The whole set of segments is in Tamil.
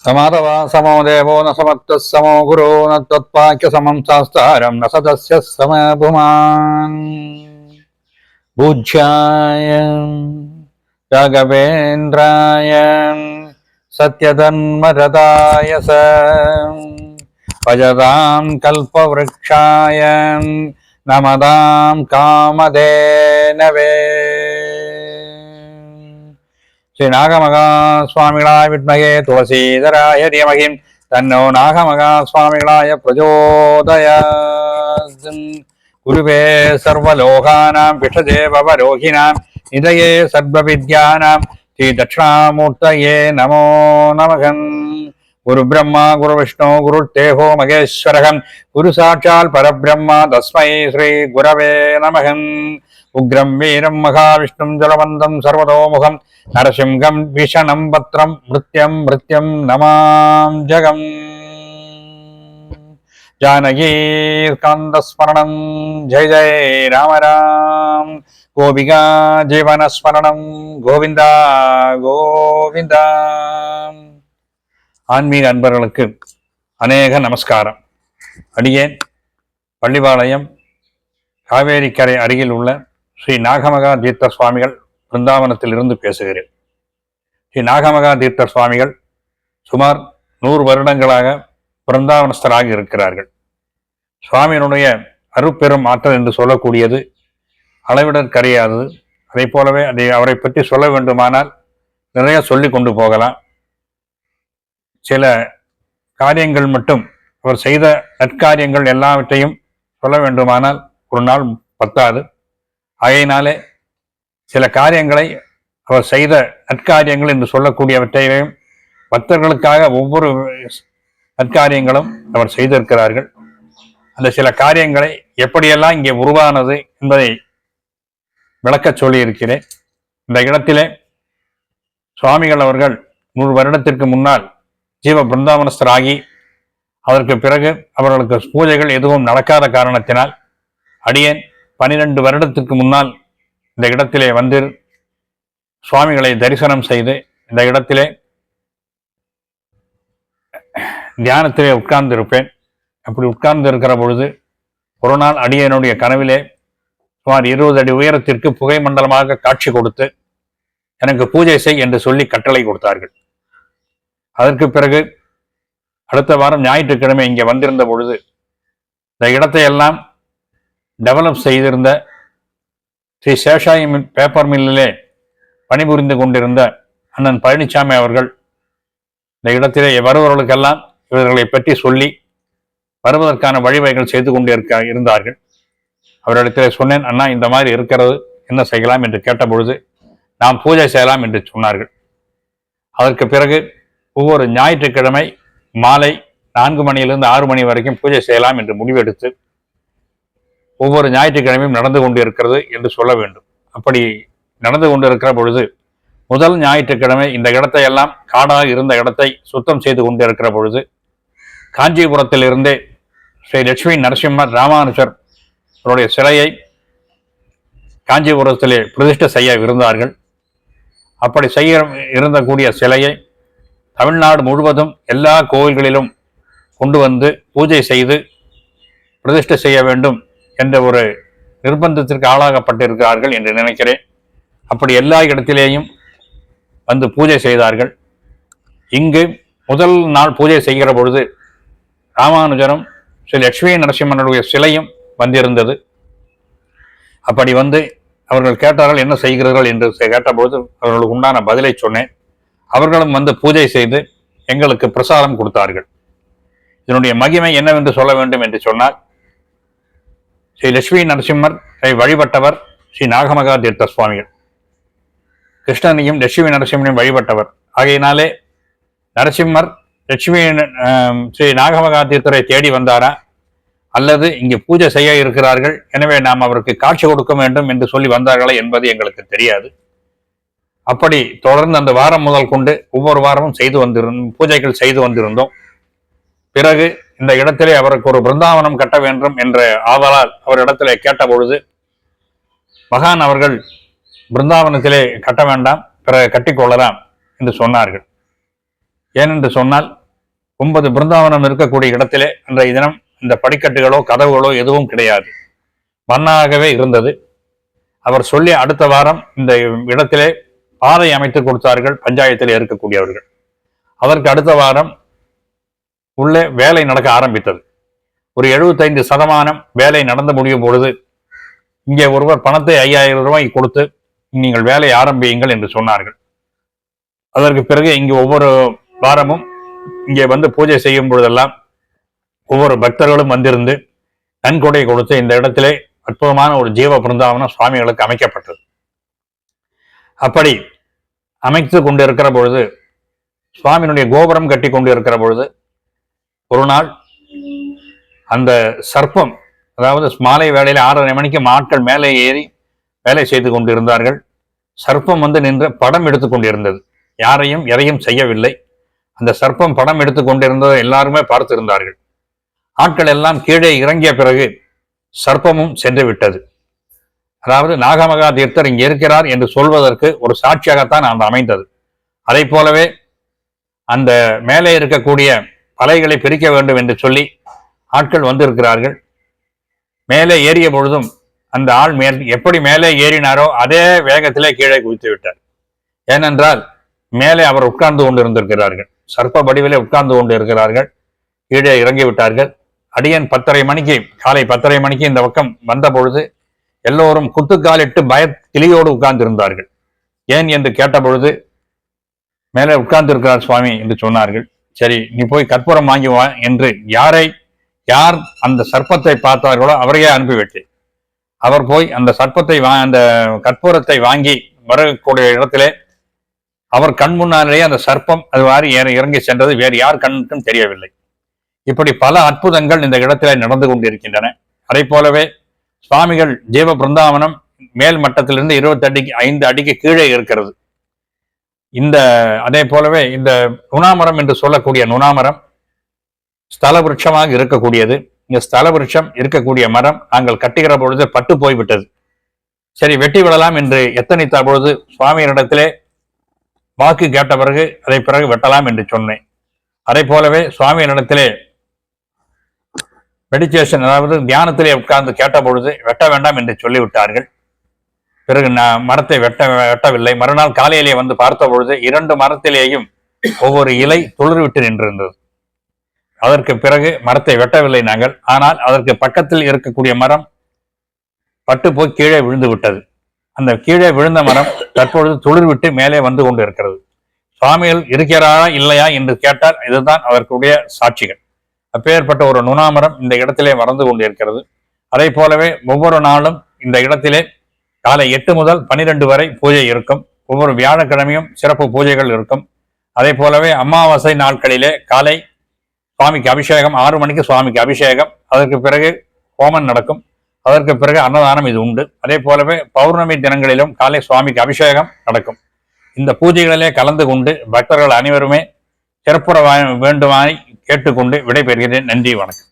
समादवा समो देवो न समर्थः समो गुरो न त्वत्वाक्य समं शास्त्रं न सदस्य समभुमान् पूज्याय राघवेन्द्राय सत्यधन्मरताय स भजतां कल्पवृक्षाय नमतां कामधेनवे श्री नागमगा स्वामिगளாய विद्महे तुलसीधराय धीमहि तन्नो नागमगा स्वामिगளாய प्रचोदयात् गुरुवे सर्वलोकानां विषजे भवरोहिणां निधये सर्वविद्यानां श्री दक्षिणामूर्तये नमो नमः। गुरु ब्रह्मा गुरु विष्णु गुरुर्देवो महेश्वरः गुरु साक्षात् परब्रह्म तस्मै श्री गुरवे नमः। उग्रं वीरं महाविष्णुं जलवन्तं सर्वतोमुखं नरसिंहं भीषणं भद्रं मृत्युं नमां जगम्। जानकीकान्तस्मरणं जय जय राम राम गोपिका जीवनस्मरणं गोविंदा गोविंदा। ஆன்மீக அன்பர்களுக்கு அநேக நமஸ்காரம். அடியேன் பள்ளிபாளையம் காவேரிக்கரை அருகில் உள்ள ஸ்ரீ நாகமகா தீர்த்த சுவாமிகள் பிருந்தாவனத்தில் இருந்து பேசுகிறேன். ஸ்ரீ நாகமகா தீர்த்த சுவாமிகள் சுமார் 100 வருடங்களாக பிருந்தாவனஸ்தராக இருக்கிறார்கள். சுவாமியினுடைய அருப்பெரும் ஆற்றல் என்று சொல்லக்கூடியது அளவிடற்கரியாதது. அதை போலவே அவரை பற்றி சொல்ல வேண்டுமானால் நிறைய சொல்லி கொண்டு போகலாம். சில காரியங்கள் மட்டும் அவர் செய்த நற்காரியங்கள் எல்லாவற்றையும் சொல்ல வேண்டுமானால் ஒரு நாள் பத்தாது. ஆகையினாலே சில காரியங்களை அவர் செய்த நற்காரியங்கள் என்று சொல்லக்கூடியவற்றையும் பக்தர்களுக்காக ஒவ்வொரு நற்காரியங்களும் அவர் செய்திருக்கிறார்கள். அந்த சில காரியங்களை எப்படியெல்லாம் இங்கே உருவானது என்பதை விளக்க சொல்லியிருக்கிறேன். இந்த இடத்திலே சுவாமிகள் அவர்கள் 100 வருடத்திற்கு முன்னால் ஜீவ பிருந்தாவனஸ்தராகி அதற்கு பிறகு அவர்களுக்கு பூஜைகள் எதுவும் நடக்காத காரணத்தினால் அடியேன் 12 வருடத்திற்கு முன்னால் இந்த இடத்திலே வந்து சுவாமிகளை தரிசனம் செய்து இந்த இடத்திலே தியானத்திலே உட்கார்ந்து இருப்பேன். அப்படி உட்கார்ந்து இருக்கிற பொழுது ஒரு நாள் அடியனுடைய கனவிலே சுமார் 20 அடி உயரத்திற்கு புகை மண்டலமாக காட்சி கொடுத்து எனக்கு பூஜை செய் என்று சொல்லி கட்டளை கொடுத்தார்கள். அதற்கு பிறகு அடுத்த வாரம் ஞாயிற்றுக்கிழமை இங்கே வந்திருந்த பொழுது இந்த இடத்தை எல்லாம் டெவலப் செய்திருந்த ஸ்ரீ சேஷாயி பேப்பர் மில்லிலே பணிபுரிந்து கொண்டிருந்த அண்ணன் பழனிசாமி அவர்கள் இந்த இடத்திலே வருபவர்களுக்கெல்லாம் இவர்களை பற்றி சொல்லி வருவதற்கான வழிவகைகள் செய்து கொண்டு இருந்தார்கள். அவரிடத்திலே சொன்னேன், அண்ணா இந்த மாதிரி இருக்கிறது, என்ன செய்யலாம் என்று கேட்ட பொழுது நாம் பூஜை செய்யலாம் என்று சொன்னார்கள். அதற்கு பிறகு ஒவ்வொரு ஞாயிற்றுக்கிழமை மாலை 4 மணியிலிருந்து 6 மணி வரைக்கும் பூஜை செய்யலாம் என்று முடிவெடுத்து ஒவ்வொரு ஞாயிற்றுக்கிழமையும் நடந்து கொண்டு இருக்கிறது என்று சொல்ல வேண்டும். அப்படி நடந்து கொண்டு இருக்கிற பொழுது முதல் ஞாயிற்றுக்கிழமை இந்த இடத்தை எல்லாம் காடாக இருந்த இடத்தை சுத்தம் செய்து கொண்டு இருக்கிற பொழுது காஞ்சிபுரத்திலிருந்தே ஸ்ரீ லட்சுமி நரசிம்மர் ராமானுஜர் அவருடைய சிலையை காஞ்சிபுரத்திலே பிரதிஷ்டை செய்ய இருந்தார்கள். அப்படி செய்ய இருந்தக்கூடிய சிலையை தமிழ்நாடு முழுவதும் எல்லா கோவில்களிலும் கொண்டு வந்து பூஜை செய்து பிரதிஷ்டை செய்ய வேண்டும் என்ற ஒரு நிர்பந்தத்திற்கு ஆளாகப்பட்டிருக்கிறார்கள் என்று நினைக்கிறேன். அப்படி எல்லா இடத்திலேயும் வந்து பூஜை செய்தார்கள். இங்கு முதல் நாள் பூஜை செய்கிற பொழுது ராமானுஜரும் ஸ்ரீ லட்சுமி நரசிம்மனுடைய சிலையும் வந்திருந்தது. அப்படி வந்து அவர்கள் கேட்டார்கள், என்ன செய்கிறார்கள் என்று கேட்டபொழுது அவர்களுக்கு உண்டான பதிலை சொன்னேன். அவர்களும் வந்து பூஜை செய்து எங்களுக்கு பிரசாதம் கொடுத்தார்கள். இதனுடைய மகிமை என்னவென்று சொல்ல வேண்டும் என்று சொன்னால், ஸ்ரீ லட்சுமி நரசிம்மரை வழிபட்டவர் ஸ்ரீ நாகமகா தீர்த்த சுவாமிகள். கிருஷ்ணனையும் லட்சுமி நரசிம்மனையும் வழிபட்டவர். ஆகையினாலே நரசிம்மர் லட்சுமி ஸ்ரீ நாகமகா தீர்த்தரை தேடி வந்தாரா, அல்லது இங்கு பூஜை செய்ய இருக்கிறார்கள் எனவே நாம் அவருக்கு காட்சி கொடுக்க வேண்டும் என்று சொல்லி வந்தார்களா என்பது எங்களுக்கு தெரியாது. அப்படி தொடர்ந்து அந்த வாரம் முதல் கொண்டு ஒவ்வொரு வாரமும் பூஜைகள் செய்து வந்திருந்தோம். பிறகு இந்த இடத்திலே அவருக்கு ஒரு பிருந்தாவனம் கட்ட வேண்டும் என்ற ஆவலால் அவர் இடத்திலே கேட்ட பொழுது மகான் அவர்கள் பிருந்தாவனத்திலே கட்ட வேண்டாம், பிறகு கட்டிக்கொள்ளலாம் என்று சொன்னார்கள். ஏனென்று சொன்னால் 9 பிருந்தாவனம் இருக்கக்கூடிய இடத்திலே அன்றைய தினம் இந்த படிக்கட்டுகளோ கதவுகளோ எதுவும் கிடையாது, மண்ணாகவே இருந்தது. அவர் சொல்லி அடுத்த வாரம் இந்த இடத்திலே பாதை அமைத்து கொடுத்தார்கள் பஞ்சாயத்தில் இருக்கக்கூடியவர்கள். அதற்கு அடுத்த வாரம் உள்ளே வேலை நடக்க ஆரம்பித்தது. ஒரு 75% வேலை நடந்து முடியும் பொழுது இங்கே ஒருவர் பணத்தை 5000 ரூபாய் கொடுத்து நீங்கள் வேலை ஆரம்பியுங்கள் என்று சொன்னார்கள். அதற்கு பிறகு இங்கு ஒவ்வொரு வாரமும் இங்கே வந்து பூஜை செய்யும் பொழுதெல்லாம் ஒவ்வொரு பக்தர்களும் வந்திருந்து நன்கொடை கொடுத்து இந்த இடத்திலே அற்புதமான ஒரு ஜீவ பிருந்தாவனம் சுவாமிகளுக்கு அமைக்கப்பட்டது. அப்படி அமைத்து கொண்டிருக்கிற பொழுது, சுவாமியினுடைய கோபுரம் கட்டி கொண்டு இருக்கிற பொழுது ஒரு நாள் அந்த சர்ப்பம், அதாவது மாலை வேளையில் 6:30 மணிக்கு ஆட்கள் மேலே ஏறி வேலை செய்து கொண்டிருந்தார்கள். சர்ப்பம் வந்து நின்று படம் எடுத்து கொண்டிருந்தது. யாரையும் எதையும் செய்யவில்லை. அந்த சர்ப்பம் படம் எடுத்து கொண்டிருந்ததை எல்லாருமே பார்த்திருந்தார்கள். ஆட்கள் எல்லாம் கீழே இறங்கிய பிறகு சர்ப்பமும் சென்று விட்டது. அதாவது நாகமகா தீர்த்தர் இங்கே இருக்கிறார் என்று சொல்வதற்கு ஒரு சாட்சியாகத்தான் அந்த அமைந்தது. அதை போலவே அந்த மேலே இருக்கக்கூடிய பலைகளை பிரிக்க வேண்டும் என்று சொல்லி ஆட்கள் வந்திருக்கிறார்கள். மேலே ஏறிய பொழுதும் அந்த ஆள் எப்படி மேலே ஏறினாரோ அதே வேகத்திலே கீழே குதித்து விட்டார். ஏனென்றால் மேலே அவர் உட்கார்ந்து கொண்டு இருந்திருக்கிறார்கள், சர்ப்ப வடிவிலே உட்கார்ந்து கொண்டு இருக்கிறார்கள். கீழே இறங்கி விட்டார்கள். அடியன் 10:30 மணிக்கு, காலை 10:30 மணிக்கு இந்த பக்கம் வந்த பொழுது எல்லோரும் குத்துக்காலிட்டு கிளியோடு உட்கார்ந்து இருந்தார்கள். ஏன் என்று கேட்ட பொழுது மேலே உட்கார்ந்து இருக்கிறார் சுவாமி என்று சொன்னார்கள். சரி, நீ போய் கற்பூரம் வாங்கி வா என்று யார் அந்த சர்ப்பத்தை பார்த்தார்களோ அவரையே அனுப்பிவிட்டேன். அவர் போய் அந்த சர்ப்பத்தை அந்த கற்பூரத்தை வாங்கி வரக்கூடிய இடத்திலே அவர் கண் முன்னாலேயே அந்த சர்ப்பம் அது வாரி இறங்கி சென்றது. வேறு யார் கண்ணுக்கும் தெரியவில்லை. இப்படி பல அற்புதங்கள் இந்த இடத்திலே நடந்து கொண்டிருக்கின்றன. அதை போலவே சுவாமிகள் ஜீவ பிருந்தாவனம் மேல் மட்டத்திலிருந்து 25 அடிக்கு கீழே இருக்கிறது. அதே போலவே இந்த நுணாமரம் என்று சொல்லக்கூடிய நுணாமரம் ஸ்தல விருட்சமாக இருக்கக்கூடியது. இந்த ஸ்தல விருட்சம் இருக்கக்கூடிய மரம் நாங்கள் கட்டுகிற பொழுது பட்டு போய்விட்டது. சரி, வெட்டி விடலாம் என்று எத்தனைத்த பொழுது சுவாமியினிடத்திலே வாக்கு கேட்ட பிறகு அதை பிறகு வெட்டலாம் என்று சொன்னேன். அதே போலவே சுவாமியினிடத்திலே மெடிடேஷன், அதாவது தியானத்திலே உட்கார்ந்து கேட்ட பொழுது வெட்ட வேண்டாம் என்று சொல்லிவிட்டார்கள். பிறகு மரத்தை வெட்டவில்லை. மறுநாள் காலையிலே வந்து பார்த்த பொழுது 2 மரத்திலேயும் ஒவ்வொரு இலை துளிர்விட்டு நின்றிருந்தது. அதற்கு பிறகு மரத்தை வெட்டவில்லை நாங்கள். ஆனால் அதற்கு பக்கத்தில் இருக்கக்கூடிய மரம் பட்டு போய் கீழே விழுந்து விட்டது. அந்த கீழே விழுந்த மரம் தற்பொழுது துளிர்விட்டு மேலே வந்து கொண்டு இருக்கிறது. சுவாமிகள் இருக்கிறாரா இல்லையா என்று கேட்டால் இதுதான் அதற்குடைய சாட்சிகள். அப்பேற்பட்ட ஒரு நுணாமரம் இந்த இடத்திலே வளர்ந்து கொண்டு இருக்கிறது. அதே போலவே ஒவ்வொரு நாளும் இந்த இடத்திலே காலை 8 முதல் 12 வரை பூஜை இருக்கும். ஒவ்வொரு வியாழக்கிழமையும் சிறப்பு பூஜைகள் இருக்கும். அதே போலவே அமாவாசை நாட்களிலே காலை சுவாமிக்கு அபிஷேகம், 6 மணிக்கு சுவாமிக்கு அபிஷேகம். அதற்கு பிறகு ஹோமம் நடக்கும். அதற்கு பிறகு அன்னதானம் இது உண்டு. அதே போலவே பௌர்ணமி தினங்களிலும் காலை சுவாமிக்கு அபிஷேகம் நடக்கும். இந்த பூஜைகளிலே கலந்து கொண்டு பக்தர்கள் அனைவருமே சிறப்புற வேண்டுமாய் கேட்டுக்கொண்டு விடைபெறுகிறேன். நன்றி, வணக்கம்.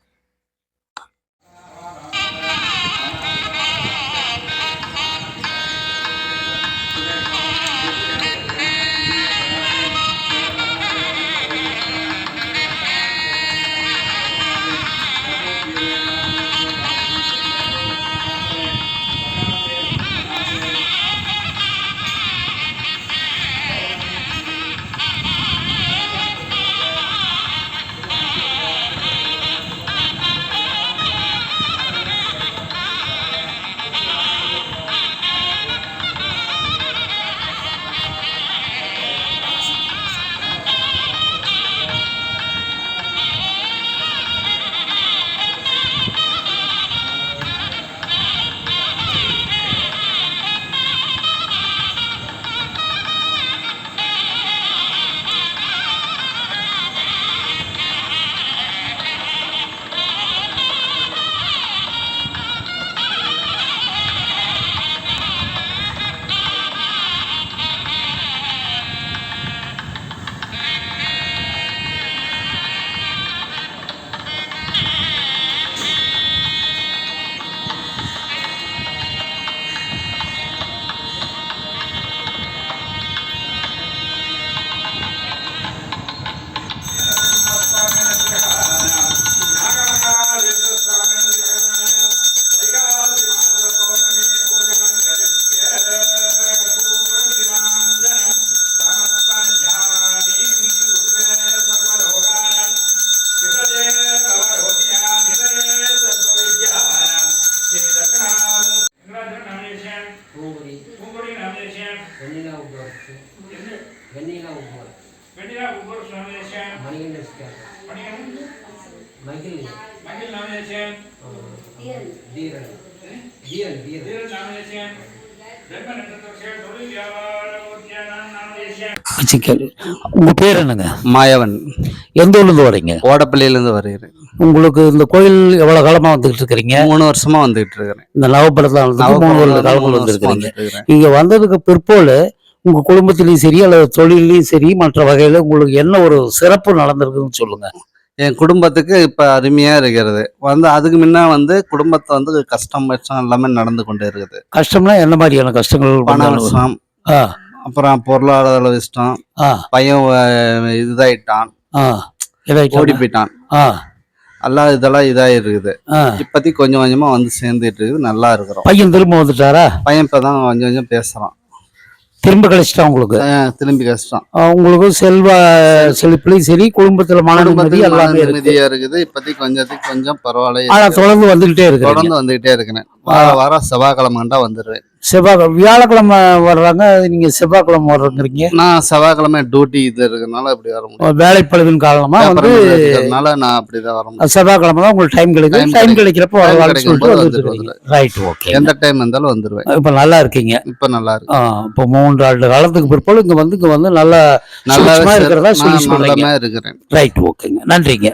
உங்க பேர் என்னங்க? மாயவன். எந்த ஊர்ல இருந்து வரீங்க? ஓடப்பள்ளியிலேருந்து வருகிறேன். உங்களுக்கு இந்த கோயில் எவ்வளவு காலமா வந்துகிட்டு இருக்கிறீங்க? 3 வருஷமா வந்துகிட்டு இருக்கிறேன். இந்த நவப்படத்துல வந்து 3 வருட காலங்கள் வந்திருக்கிறீங்க. இங்க வந்ததுக்கு பிற்பாடு உங்க குடும்பத்திலயும் சரி அல்லது தொழிலையும் சரி மற்ற வகையில உங்களுக்கு என்ன ஒரு சிறப்பு நடந்திருக்குன்னு சொல்லுங்க. என் குடும்பத்துக்கு இப்ப அருமையா இருக்கிறது. அதுக்கு முன்ன குடும்பத்தை கஷ்டம் எல்லாமே நடந்து கொண்டு இருக்குது. கஷ்டம்னா என்ன மாதிரியான கஷ்டங்கள்? பண கஷ்டம், அப்புறம் பொருளாதார கஷ்டம், பையன் இதாயிட்டான், ஓடி போயிட்டான், இதெல்லாம் இதா இருக்குது. இப்பத்தி கொஞ்சம் கொஞ்சமா சேர்ந்துட்டு இருக்குது. நல்லா இருக்கிறோம். பையன் திரும்ப வந்துட்டாரா? பையன் இப்பதான் கொஞ்சம் கொஞ்சம் பேசுறான். திரும்ப கிடைச்சிட்டா உங்களுக்கு? திரும்பி கஷ்டம். உங்களுக்கு செழிப்புலையும் சரி குடும்பத்துல மன நிம்மதி எல்லாமே நிம்மதியா இருக்குது. இப்பத்தி கொஞ்சம் பரவாயில்ல. ஆனா தொடர்ந்து வந்துகிட்டே இருக்கிறேன். வாரம் செவ்வாய்க்கிழமை வந்துடுவேன். வியாழக்கிழமை வர்றாங்க, நீங்க செவ்வாய்க்கிழமை வர்றீங்க. நான் செவ்வாய்க்கிழமை டியூட்டி இது இருக்கனால அப்படி வர முடியும். வேலைப்பளுவின் காரணமா நான் அப்படிதான் வர முடியும். செவ்வாய்க்கிழமை தான் உங்களுக்கு டைம் கிடைக்கும். டைம் கிடைக்கிறப்ப ரைட், ஓகே. எந்த டைம் இருந்தாலும் வந்துருவேன். இப்ப நல்லா இருக்கீங்க? இப்ப நல்லா இருக்கு. இப்ப 3 ஆண்டு காலத்துக்கு பிற்பாடு இங்க வந்து நல்லா இருக்கிறதா சொல்லி இருக்கிறேன். ரைட், ஓகேங்க. நன்றிங்க.